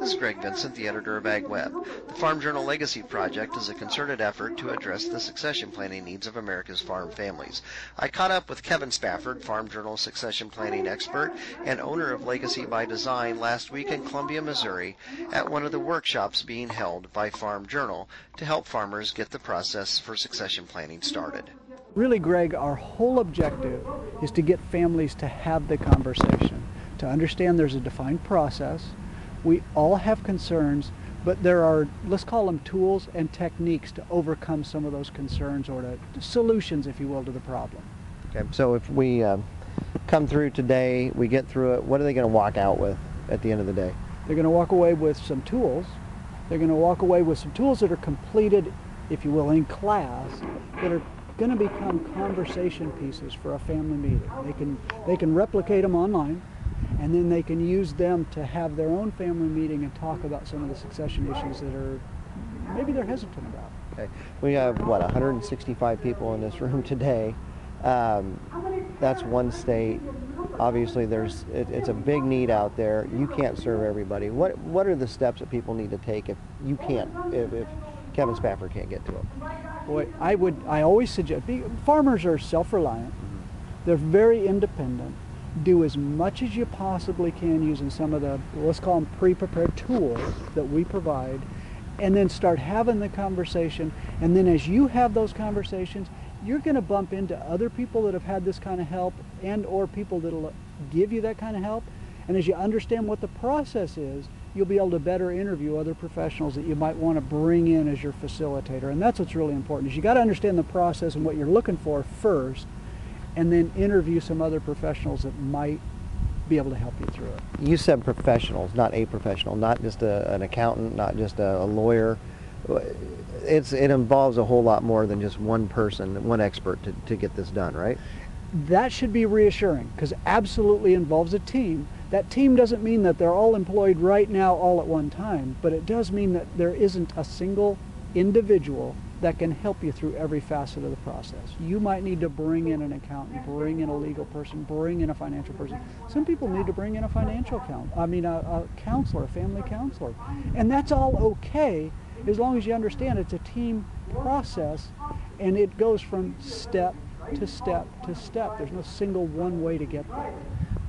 This is Greg Vincent, the editor of AgWeb. The Farm Journal Legacy Project is a concerted effort to address the succession planning needs of America's farm families. I caught up with Kevin Spafford, Farm Journal succession planning expert and owner of Legacy by Design, last week in Columbia, Missouri, at one of the workshops being held by Farm Journal to help farmers get the process for succession planning started. Really, Greg, our whole objective is to get families to have the conversation, to understand there's a defined process. We all have concerns, but there are, let's call them tools and techniques to overcome some of those concerns, or to solutions, if you will, to the problem. Okay, so if we come through today, we get through it, what are they going to walk out with at the end of the day? They're going to walk away with some tools. They're going to walk away with some tools that are completed, if you will, in class, that are going to become conversation pieces for a family meeting. They can replicate them online, and then they can use them to have their own family meeting and talk about some of the succession issues that are maybe they're hesitant about. Okay, we have what, 165 people in this room today. That's one state. Obviously, it's a big need out there. You can't serve everybody. What are the steps that people need to take if you can't, if Kevin Spafford can't get to them? Boy, I always suggest, farmers are self-reliant. They're very independent. Do as much as you possibly can using some of the, let's call them pre-prepared tools that we provide, and then start having the conversation. And then as you have those conversations, you're going to bump into other people that have had this kind of help, and or people that will give you that kind of help. And as you understand what the process is, you'll be able to better interview other professionals that you might want to bring in as your facilitator. And that's what's really important, is you got to understand the process and what you're looking for first, and then interview some other professionals that might be able to help you through it. You said professionals, not a professional, not just an accountant, not just a lawyer. It involves a whole lot more than just one person, one expert to get this done, right? That should be reassuring, because it absolutely involves a team. That team doesn't mean that they're all employed right now all at one time, but it does mean that there isn't a single individual that can help you through every facet of the process. You might need to bring in an accountant, bring in a legal person, bring in a financial person. Some people need to bring in a a counselor, a family counselor. And that's all okay, as long as you understand it's a team process, and it goes from step to step to step. There's no single one way to get there.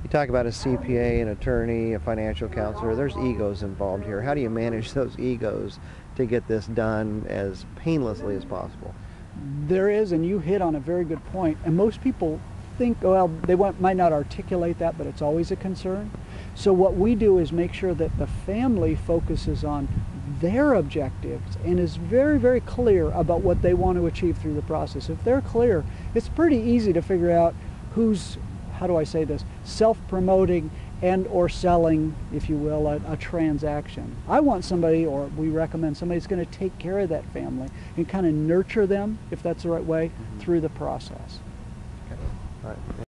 You talk about a CPA, an attorney, a financial counselor. There's egos involved here. How do you manage those egos to get this done as painlessly as possible? There is, and you hit on a very good point. And most people think, well, they might not articulate that, but it's always a concern. So what we do is make sure that the family focuses on their objectives and is very, very clear about what they want to achieve through the process. If they're clear, it's pretty easy to figure out who's, how do I say this, self-promoting and or selling, if you will, a transaction. I want somebody, or we recommend somebody who's going to take care of that family and kind of nurture them, if that's the right way, through the process. Okay. All right.